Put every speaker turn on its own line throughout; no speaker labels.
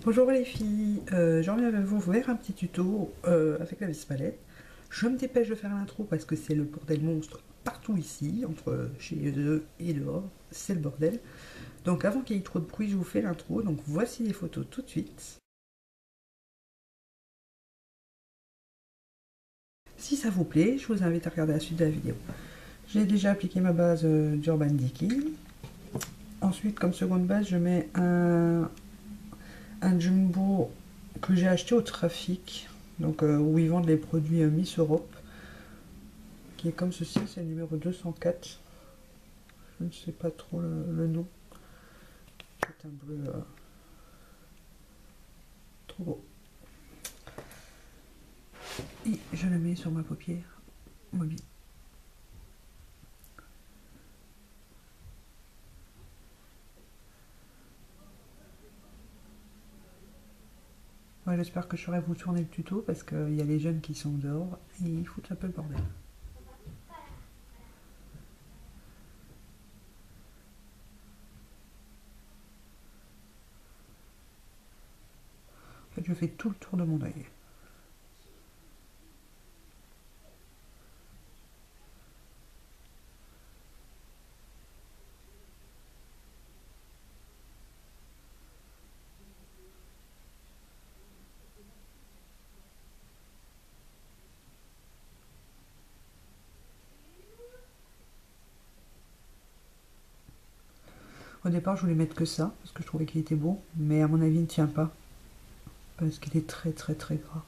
Bonjour les filles, je reviens avec vous faire un petit tuto avec la vis palette. Je me dépêche de faire l'intro parce que c'est le bordel monstre partout ici, entre chez eux et dehors, c'est le bordel. Donc avant qu'il y ait trop de bruit, je vous fais l'intro, donc voici les photos tout de suite. Si ça vous plaît, je vous invite à regarder la suite de la vidéo. J'ai déjà appliqué ma base d'Urban Decay. Ensuite, comme seconde base, je mets un jumbo que j'ai acheté au trafic, donc où ils vendent les produits Miss Europe, qui est comme ceci, c'est le numéro 204. Je ne sais pas trop le nom. C'est un bleu trop beau. Et je le mets sur ma paupière mobile. Ouais, j'espère que je saurai vous tourner le tuto parce qu'il y a les jeunes qui sont dehors et ils foutent un peu le bordel. En fait, je fais tout le tour de mon œil. Au départ, je voulais mettre que ça parce que je trouvais qu'il était beau, mais à mon avis, il ne tient pas parce qu'il est très très très gras.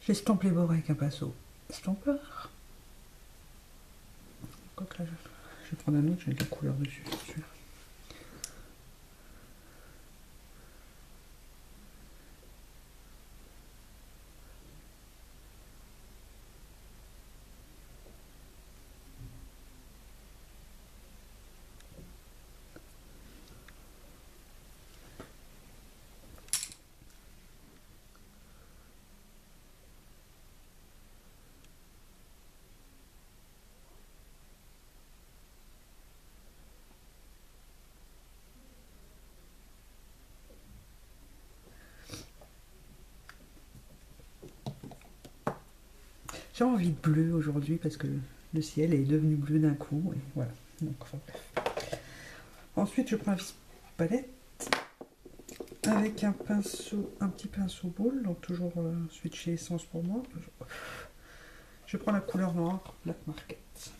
J'estompe les bords avec un pinceau estompeur. Donc là, je vais prendre un autre, j'ai de la couleur dessus. J'ai envie de bleu aujourd'hui parce que le ciel est devenu bleu d'un coup et voilà. Donc, enfin, bref. Ensuite, je prends un vis palette avec un pinceau, un petit pinceau boule, donc toujours switcher essence pour moi. Je prends la couleur noire, Black Market,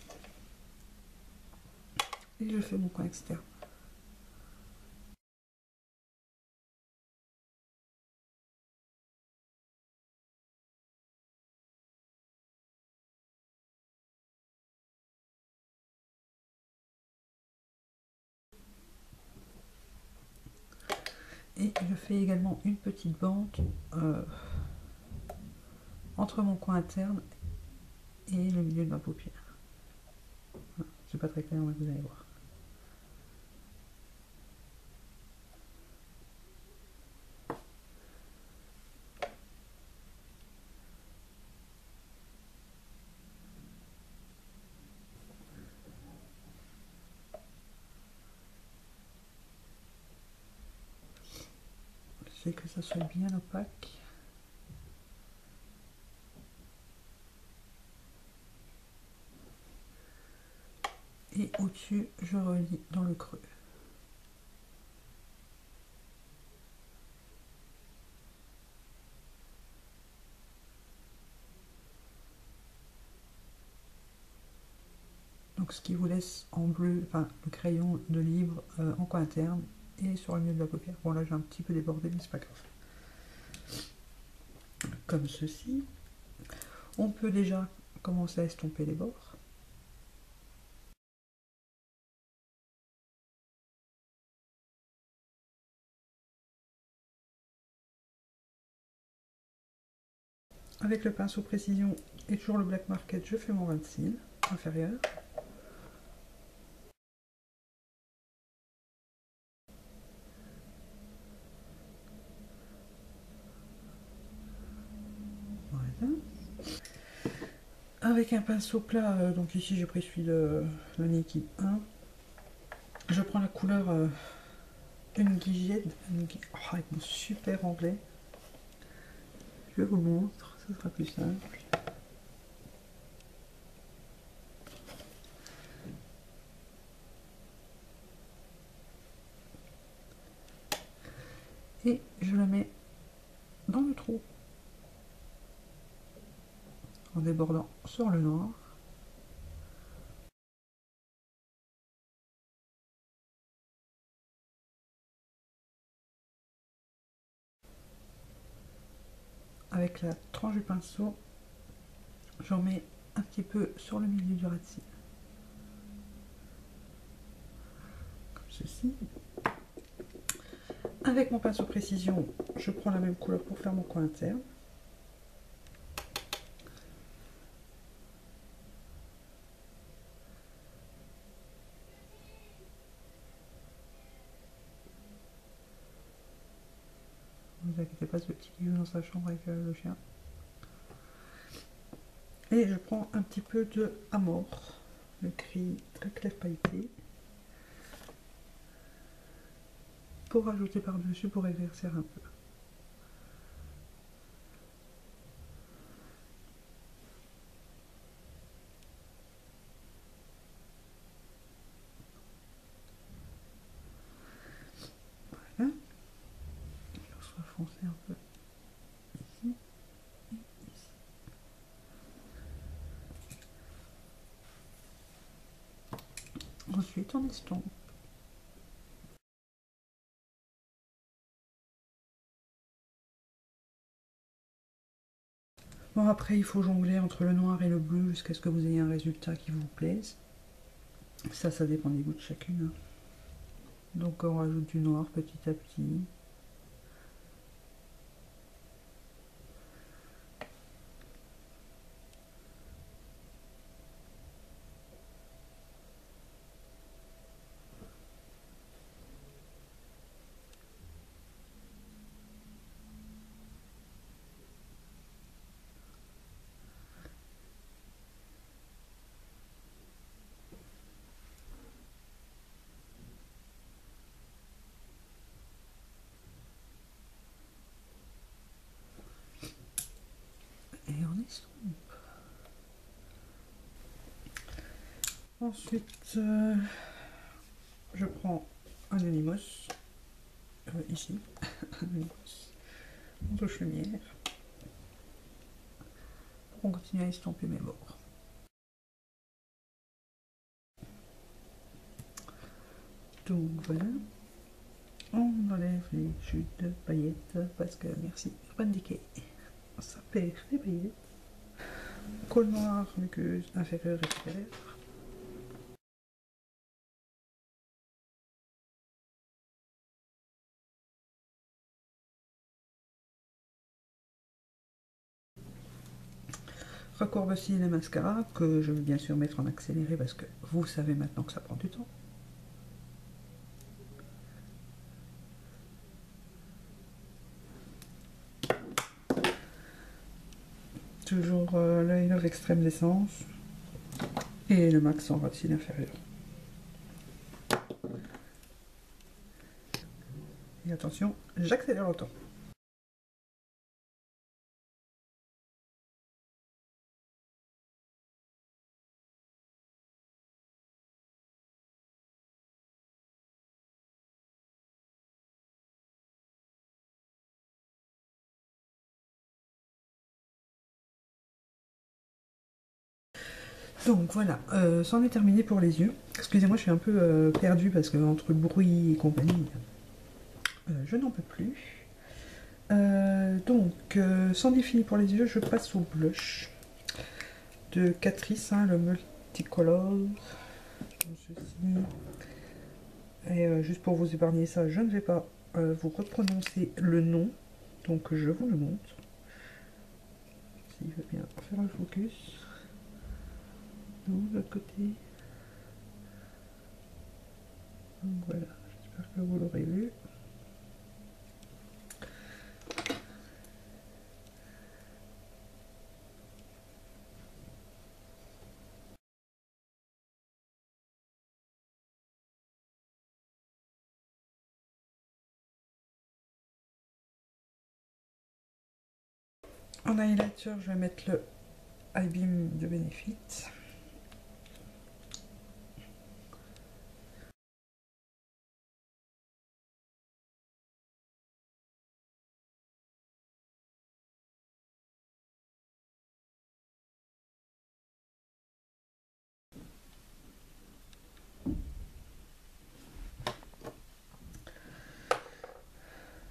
et je fais mon coin externe. Et je fais également une petite bande entre mon coin interne et le milieu de ma paupière. Voilà. C'est pas très clair, mais vous allez voir. C'est que ça soit bien opaque. Et au-dessus, je relie dans le creux. Donc ce qui vous laisse en bleu, enfin le crayon de livre en coin interne et sur le milieu de la paupière. Bon là j'ai un petit peu débordé mais c'est pas grave. Comme ceci. On peut déjà commencer à estomper les bords. Avec le pinceau précision et toujours le Black Market, je fais mon ras de cils inférieur. Voilà. Avec un pinceau plat, donc ici j'ai pris celui de Nike 1, Je prends la couleur une guigette, avec mon super anglais. Je vous montre, ce sera plus simple. Et je la mets dans le trou en débordant sur le noir. Avec la tranche du pinceau, j'en mets un petit peu sur le milieu du ras de cils. Comme ceci. Avec mon pinceau précision, je prends la même couleur pour faire mon coin interne. Ne vous inquiétez pas, ce petit qui joue dans sa chambre avec le chien. Et je prends un petit peu de Amor, le gris très clair pailleté, pour rajouter par-dessus pour éclaircir un peu. Voilà. On soit foncé un peu ici et ici. Ensuite, on estompe. Bon, après, il faut jongler entre le noir et le bleu jusqu'à ce que vous ayez un résultat qui vous plaise. Ça dépend des goûts de chacune. Donc, on rajoute du noir petit à petit. Et on estompe. Ensuite, je prends un Animos, ici, un Animos, on touche lumière, on continue à estomper mes bords. Donc voilà, on enlève les chutes de paillettes, parce que merci, Urban Decay, ça perd les paillettes. Col noir, muqueuse inférieure et supérieure. Recourbe cils et mascara, que je vais bien sûr mettre en accéléré parce que vous savez maintenant que ça prend du temps. Toujours l'œil love extrême d'essence et le max en ras de cils inférieur. Et attention, j'accélère le temps. Donc voilà, c'en est terminé pour les yeux. Excusez-moi, je suis un peu perdue parce que entre le bruit et compagnie, je n'en peux plus. Donc, c'en est fini pour les yeux, je passe au blush de Catrice, hein, le multicolore, comme ceci. Et juste pour vous épargner ça, je ne vais pas vous reprononcer le nom, donc je vous le montre. S'il veut bien faire un focus. Non, de l'autre côté. Donc voilà, j'espère que vous l'aurez vu. En highlighter, je vais mettre le Eye Beam de Benefit.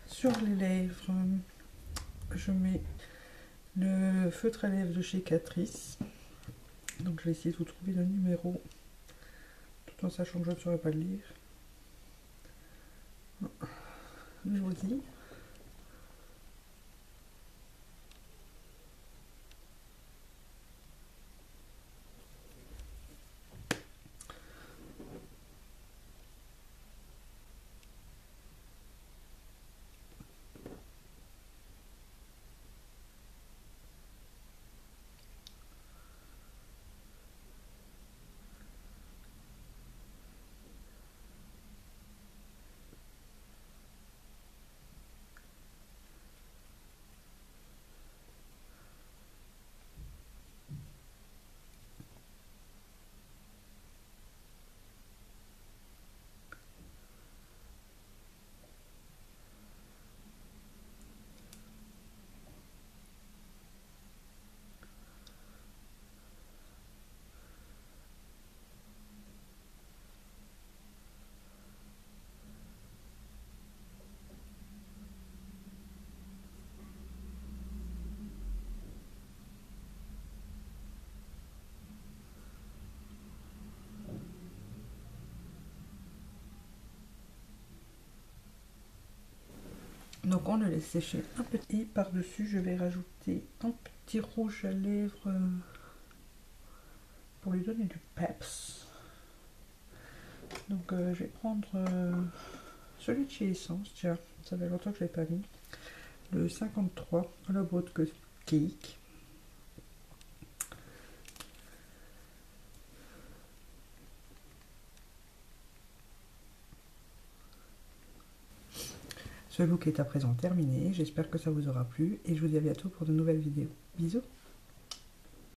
Sur les lèvres, je mets le feutre à lèvres de chez Catrice. Donc je vais essayer de vous trouver le numéro, tout en sachant que je ne saurais pas le lire. Je vous dis. Donc on le laisse sécher un petit. Et par-dessus, je vais rajouter un petit rouge à lèvres pour lui donner du peps. Donc je vais prendre celui de chez Essence, tiens, ça fait longtemps que je ne l'ai pas mis. Le 53 à la boîte cake. Ce look est à présent terminé, j'espère que ça vous aura plu et je vous dis à bientôt pour de nouvelles vidéos. Bisous!